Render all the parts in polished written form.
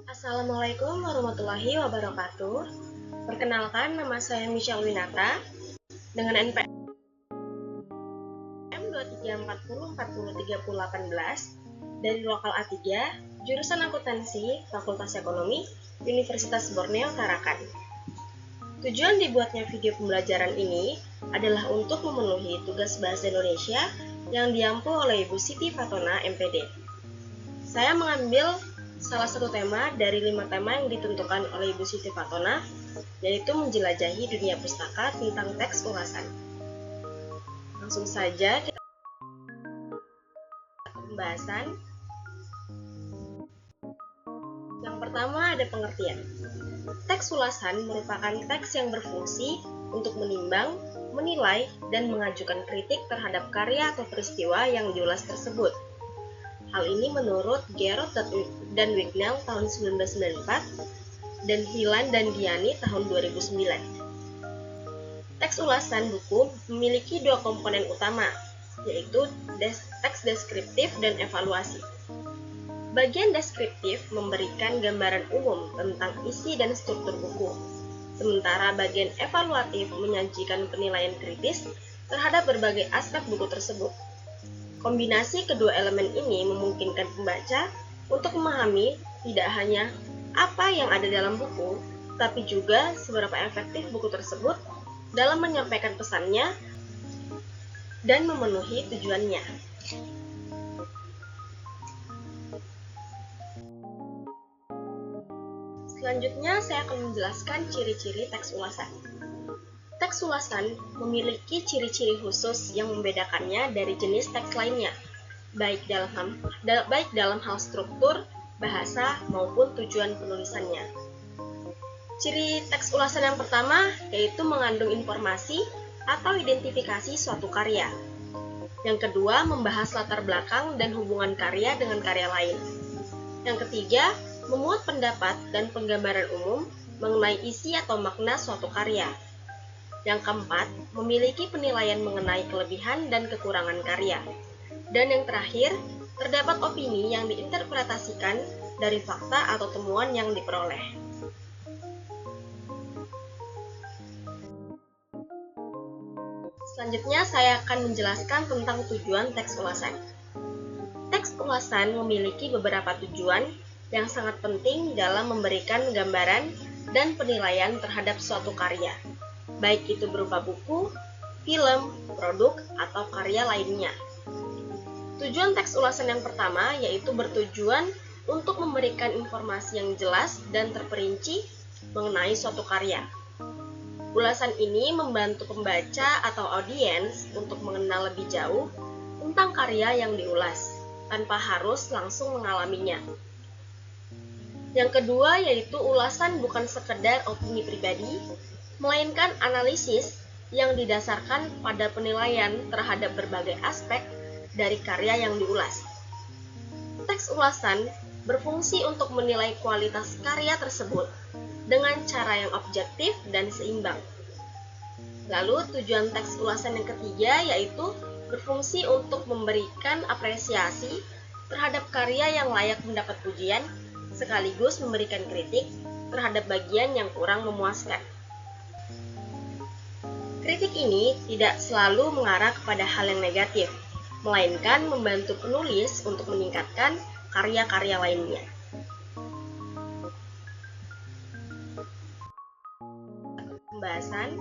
Assalamualaikum warahmatullahi wabarakatuh. Perkenalkan, nama saya Michelle Winata dengan NPM 2340403018 dari lokal A3, jurusan akuntansi, Fakultas Ekonomi, Universitas Borneo Tarakan. Tujuan dibuatnya video pembelajaran ini adalah untuk memenuhi tugas bahasa Indonesia yang diampu oleh Ibu Siti Fatona, MPD. Saya mengambil salah satu tema dari 5 tema yang ditentukan oleh Ibu Siti Fatona, yaitu menjelajahi dunia pustaka tentang teks ulasan. Langsung saja kita pembahasan. Yang pertama ada pengertian. Teks ulasan merupakan teks yang berfungsi untuk menimbang, menilai, dan mengajukan kritik terhadap karya atau peristiwa yang diulas tersebut. Hal ini menurut Gerard dan Wignall tahun 1994 dan Hillan dan Giani tahun 2009. Teks ulasan buku memiliki 2 komponen utama, yaitu teks deskriptif dan evaluasi. Bagian deskriptif memberikan gambaran umum tentang isi dan struktur buku, sementara bagian evaluatif menyajikan penilaian kritis terhadap berbagai aspek buku tersebut. Kombinasi kedua elemen ini memungkinkan pembaca untuk memahami tidak hanya apa yang ada dalam buku, tapi juga seberapa efektif buku tersebut dalam menyampaikan pesannya dan memenuhi tujuannya. Selanjutnya, saya akan menjelaskan ciri-ciri teks ulasan. Teks ulasan memiliki ciri-ciri khusus yang membedakannya dari jenis teks lainnya, baik dalam hal struktur, bahasa, maupun tujuan penulisannya. Ciri teks ulasan yang pertama yaitu mengandung informasi atau identifikasi suatu karya. Yang kedua, membahas latar belakang dan hubungan karya dengan karya lain. Yang ketiga, memuat pendapat dan penggambaran umum mengenai isi atau makna suatu karya. Yang keempat, memiliki penilaian mengenai kelebihan dan kekurangan karya. Dan yang terakhir, terdapat opini yang diinterpretasikan dari fakta atau temuan yang diperoleh. Selanjutnya, saya akan menjelaskan tentang tujuan teks ulasan. Teks ulasan memiliki beberapa tujuan yang sangat penting dalam memberikan gambaran dan penilaian terhadap suatu karya, baik itu berupa buku, film, produk, atau karya lainnya. Tujuan teks ulasan yang pertama yaitu bertujuan untuk memberikan informasi yang jelas dan terperinci mengenai suatu karya. Ulasan ini membantu pembaca atau audiens untuk mengenal lebih jauh tentang karya yang diulas, tanpa harus langsung mengalaminya. Yang kedua yaitu ulasan bukan sekedar opini pribadi, melainkan analisis yang didasarkan pada penilaian terhadap berbagai aspek dari karya yang diulas. Teks ulasan berfungsi untuk menilai kualitas karya tersebut dengan cara yang objektif dan seimbang. Lalu tujuan teks ulasan yang ketiga yaitu berfungsi untuk memberikan apresiasi terhadap karya yang layak mendapat pujian, sekaligus memberikan kritik terhadap bagian yang kurang memuaskan. Kritik ini tidak selalu mengarah kepada hal yang negatif, melainkan membantu penulis untuk meningkatkan karya-karya lainnya. Pembahasan.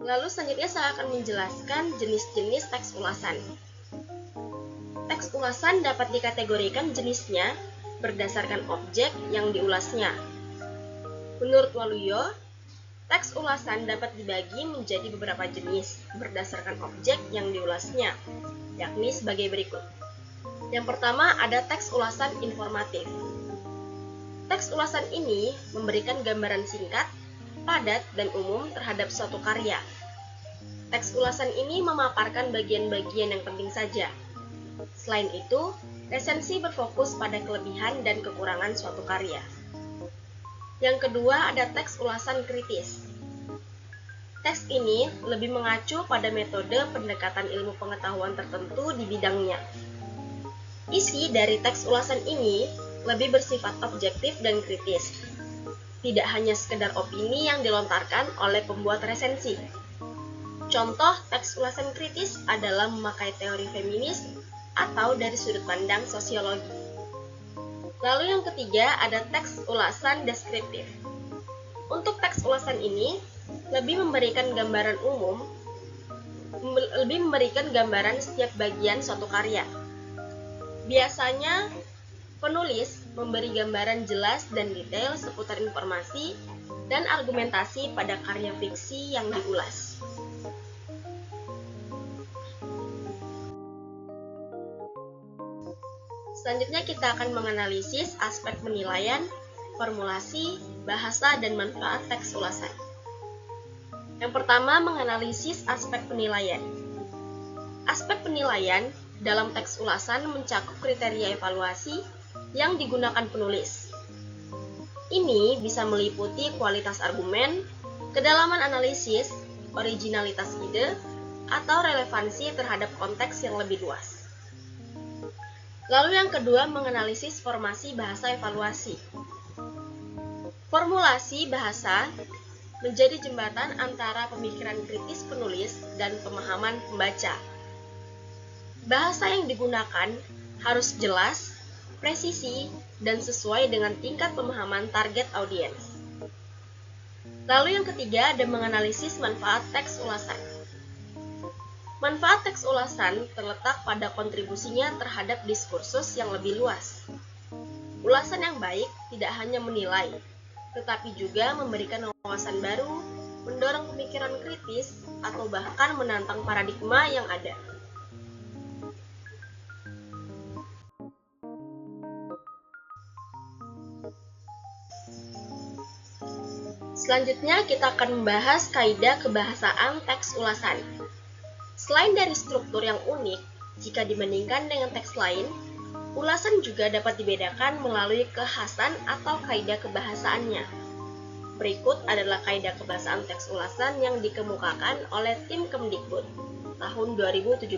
Lalu selanjutnya saya akan menjelaskan jenis-jenis teks ulasan. Teks ulasan dapat dikategorikan jenisnya berdasarkan objek yang diulasnya. Menurut Waluyo, teks ulasan dapat dibagi menjadi beberapa jenis berdasarkan objek yang diulasnya, yakni sebagai berikut. Yang pertama ada teks ulasan informatif. Teks ulasan ini memberikan gambaran singkat, padat, dan umum terhadap suatu karya. Teks ulasan ini memaparkan bagian-bagian yang penting saja. Selain itu, resensi berfokus pada kelebihan dan kekurangan suatu karya. Yang kedua ada teks ulasan kritis. Teks ini lebih mengacu pada metode pendekatan ilmu pengetahuan tertentu di bidangnya. Isi dari teks ulasan ini lebih bersifat objektif dan kritis. Tidak hanya sekedar opini yang dilontarkan oleh pembuat resensi. Contoh teks ulasan kritis adalah memakai teori feminis atau dari sudut pandang sosiologi. Lalu yang ketiga ada teks ulasan deskriptif. Untuk teks ulasan ini lebih memberikan gambaran umum, lebih memberikan gambaran setiap bagian suatu karya. Biasanya penulis memberi gambaran jelas dan detail seputar informasi dan argumentasi pada karya fiksi yang diulas. Selanjutnya kita akan menganalisis aspek penilaian, formulasi, bahasa, dan manfaat teks ulasan. Yang pertama, menganalisis aspek penilaian. Aspek penilaian dalam teks ulasan mencakup kriteria evaluasi yang digunakan penulis. Ini bisa meliputi kualitas argumen, kedalaman analisis, originalitas ide, atau relevansi terhadap konteks yang lebih luas. Lalu yang kedua, menganalisis formasi bahasa evaluasi. Formulasi bahasa menjadi jembatan antara pemikiran kritis penulis dan pemahaman pembaca. Bahasa yang digunakan harus jelas, presisi, dan sesuai dengan tingkat pemahaman target audiens. Lalu yang ketiga ada menganalisis manfaat teks ulasan. Manfaat teks ulasan terletak pada kontribusinya terhadap diskursus yang lebih luas. Ulasan yang baik tidak hanya menilai, tetapi juga memberikan wawasan baru, mendorong pemikiran kritis, atau bahkan menantang paradigma yang ada. Selanjutnya kita akan membahas kaidah kebahasaan teks ulasan. Selain dari struktur yang unik, jika dibandingkan dengan teks lain, ulasan juga dapat dibedakan melalui kekhasan atau kaidah kebahasaannya. Berikut adalah kaidah kebahasaan teks ulasan yang dikemukakan oleh tim Kemdikbud tahun 2017.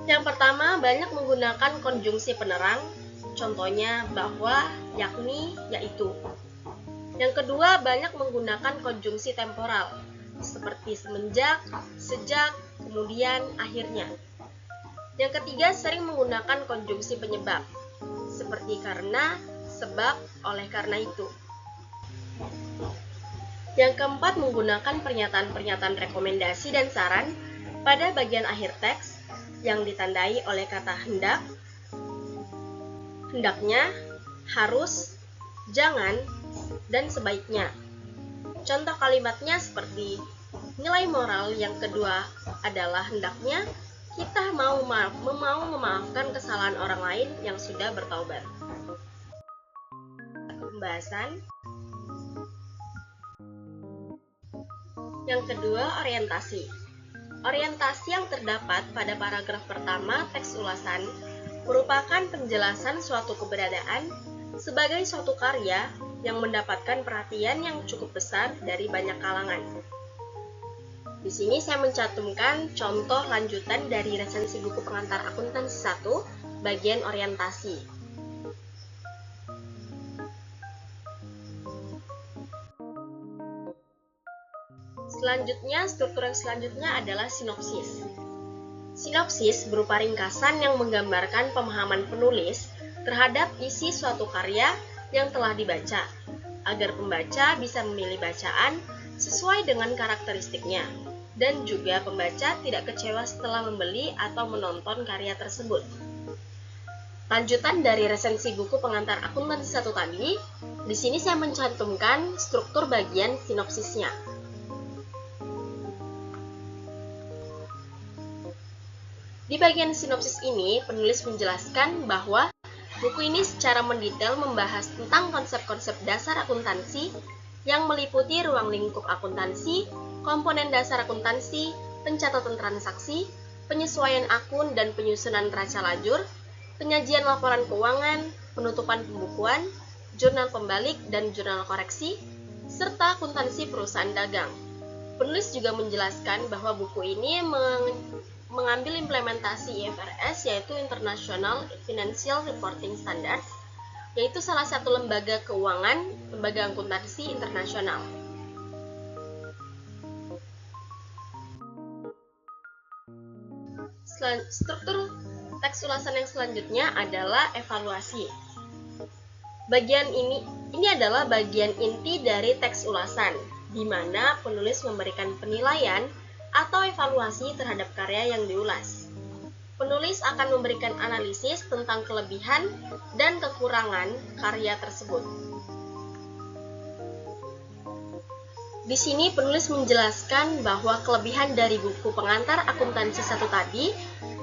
Yang pertama, banyak menggunakan konjungsi penerang, contohnya bahwa, yakni, yaitu. Yang kedua, banyak menggunakan konjungsi temporal, seperti semenjak, sejak, kemudian, akhirnya. Yang ketiga, sering menggunakan konjungsi penyebab, seperti karena, sebab, oleh karena itu. Yang keempat, menggunakan pernyataan-pernyataan rekomendasi dan saran pada bagian akhir teks yang ditandai oleh kata hendak, hendaknya, harus, jangan, dan sebaiknya. Contoh kalimatnya seperti nilai moral yang kedua adalah hendaknya kita mau memaafkan kesalahan orang lain yang sudah bertaubat. Pembahasan. Yang kedua, orientasi. Orientasi yang terdapat pada paragraf pertama teks ulasan merupakan penjelasan suatu keberadaan sebagai suatu karya yang mendapatkan perhatian yang cukup besar dari banyak kalangan. Di sini saya mencantumkan contoh lanjutan dari resensi buku pengantar akuntansi 1, bagian orientasi. Selanjutnya, struktur yang selanjutnya adalah sinopsis. Sinopsis berupa ringkasan yang menggambarkan pemahaman penulis terhadap isi suatu karya yang telah dibaca, agar pembaca bisa memilih bacaan sesuai dengan karakteristiknya, dan juga pembaca tidak kecewa setelah membeli atau menonton karya tersebut. Lanjutan dari resensi buku pengantar akuntansi 1 tadi, di sini saya mencantumkan struktur bagian sinopsisnya. Di bagian sinopsis ini, penulis menjelaskan bahwa buku ini secara mendetail membahas tentang konsep-konsep dasar akuntansi yang meliputi ruang lingkup akuntansi, komponen dasar akuntansi, pencatatan transaksi, penyesuaian akun dan penyusunan neraca lajur, penyajian laporan keuangan, penutupan pembukuan, jurnal pembalik dan jurnal koreksi, serta akuntansi perusahaan dagang. Penulis juga menjelaskan bahwa buku ini mengambil implementasi IFRS, yaitu International Financial Reporting Standards, yaitu salah satu lembaga keuangan, lembaga akuntansi internasional. Struktur teks ulasan yang selanjutnya adalah evaluasi. Bagian ini adalah bagian inti dari teks ulasan, di mana penulis memberikan penilaian atau evaluasi terhadap karya yang diulas. Penulis akan memberikan analisis tentang kelebihan dan kekurangan karya tersebut. Di sini penulis menjelaskan bahwa kelebihan dari buku pengantar akuntansi 1 tadi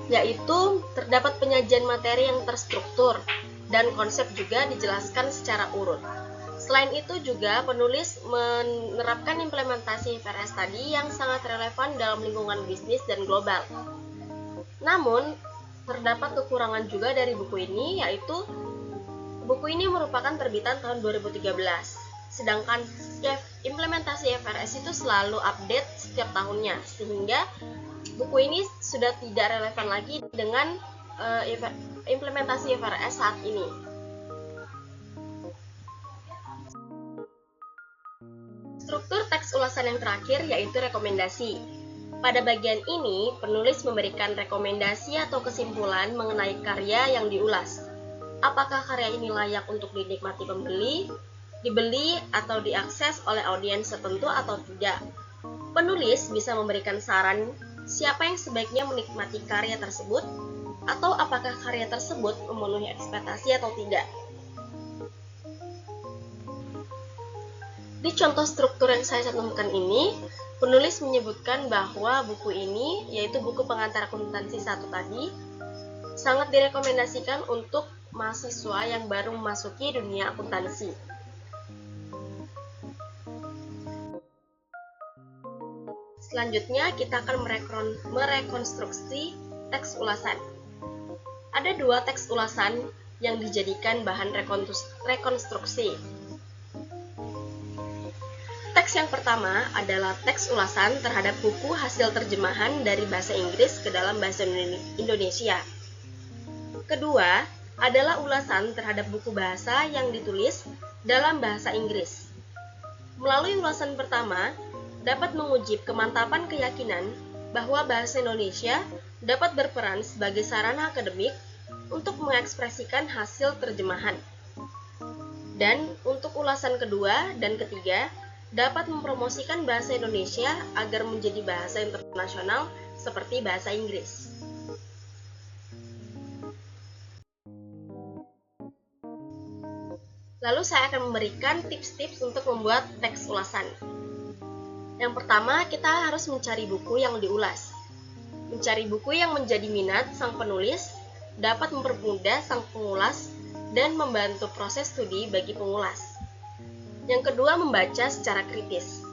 yaitu terdapat penyajian materi yang terstruktur dan konsep juga dijelaskan secara urut. Selain itu juga penulis menerapkan implementasi IFRS tadi yang sangat relevan dalam lingkungan bisnis dan global. Namun, terdapat kekurangan juga dari buku ini, yaitu buku ini merupakan terbitan tahun 2013. Sedangkan implementasi IFRS itu selalu update setiap tahunnya, sehingga buku ini sudah tidak relevan lagi dengan implementasi IFRS saat ini. Struktur teks ulasan yang terakhir yaitu rekomendasi. Pada bagian ini, penulis memberikan rekomendasi atau kesimpulan mengenai karya yang diulas. Apakah karya ini layak untuk dinikmati pembeli, dibeli, atau diakses oleh audiens tertentu atau tidak. Penulis bisa memberikan saran siapa yang sebaiknya menikmati karya tersebut, atau apakah karya tersebut memenuhi ekspektasi atau tidak. Di contoh struktur yang saya cantumkan ini, penulis menyebutkan bahwa buku ini, yaitu buku pengantar akuntansi 1 tadi, sangat direkomendasikan untuk mahasiswa yang baru memasuki dunia akuntansi. Selanjutnya, kita akan merekonstruksi teks ulasan. Ada 2 teks ulasan yang dijadikan bahan rekonstruksi. Teks yang pertama adalah teks ulasan terhadap buku hasil terjemahan dari bahasa Inggris ke dalam bahasa Indonesia. Kedua adalah ulasan terhadap buku bahasa yang ditulis dalam bahasa Inggris. Melalui ulasan pertama, dapat menguji kemantapan keyakinan bahwa bahasa Indonesia dapat berperan sebagai sarana akademik untuk mengekspresikan hasil terjemahan. Dan untuk ulasan kedua dan ketiga, dapat mempromosikan bahasa Indonesia agar menjadi bahasa internasional seperti bahasa Inggris. Lalu saya akan memberikan tips-tips untuk membuat teks ulasan. Yang pertama, kita harus mencari buku yang diulas. Mencari buku yang menjadi minat sang penulis dapat mempermudah sang pengulas dan membantu proses studi bagi pengulas. Yang kedua, membaca secara kritis.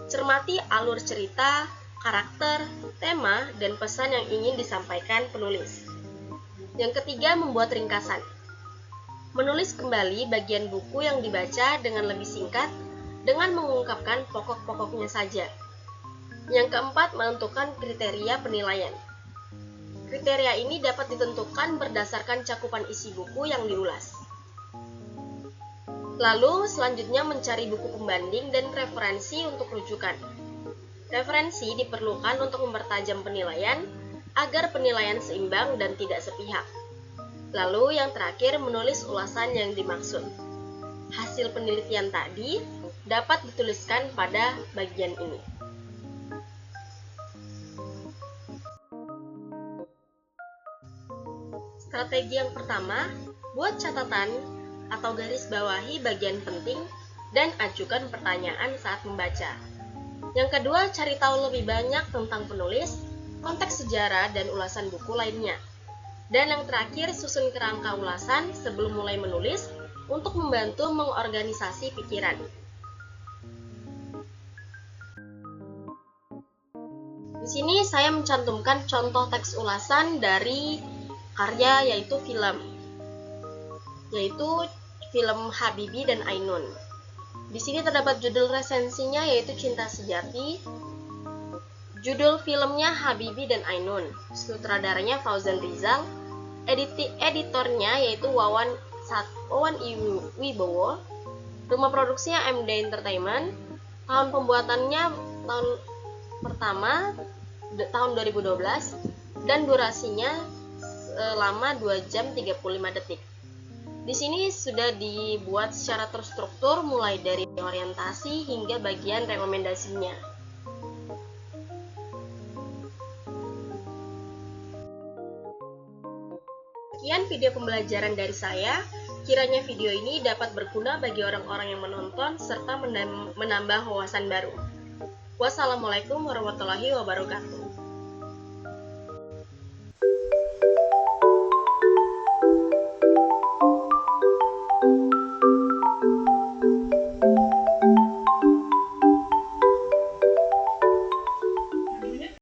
Cermati alur cerita, karakter, tema, dan pesan yang ingin disampaikan penulis. Yang ketiga, membuat ringkasan. Menulis kembali bagian buku yang dibaca dengan lebih singkat, dengan mengungkapkan pokok-pokoknya saja. Yang keempat, menentukan kriteria penilaian. Kriteria ini dapat ditentukan berdasarkan cakupan isi buku yang diulas. Lalu, selanjutnya mencari buku pembanding dan referensi untuk rujukan. Referensi diperlukan untuk mempertajam penilaian, agar penilaian seimbang dan tidak sepihak. Lalu, yang terakhir, menulis ulasan yang dimaksud. Hasil penelitian tadi dapat dituliskan pada bagian ini. Strategi yang pertama, buat catatan atau garis bawahi bagian penting dan ajukan pertanyaan saat membaca. Yang kedua, cari tahu lebih banyak tentang penulis, konteks sejarah, dan ulasan buku lainnya. Dan yang terakhir, susun kerangka ulasan sebelum mulai menulis untuk membantu mengorganisasi pikiran. Di sini saya mencantumkan contoh teks ulasan dari karya yaitu film Habibie dan Ainun. Di sini terdapat judul resensinya yaitu Cinta Sejati. Judul filmnya Habibie dan Ainun. Sutradaranya Fauzan Rizal. Editornya yaitu Wawan Wibowo. Rumah produksinya MD Entertainment. Tahun pembuatannya tahun pertama tahun 2012 dan durasinya selama 2 jam 35 detik. Di sini sudah dibuat secara terstruktur mulai dari orientasi hingga bagian rekomendasinya. Sekian video pembelajaran dari saya. Kiranya video ini dapat berguna bagi orang-orang yang menonton serta menambah wawasan baru. Wassalamualaikum warahmatullahi wabarakatuh.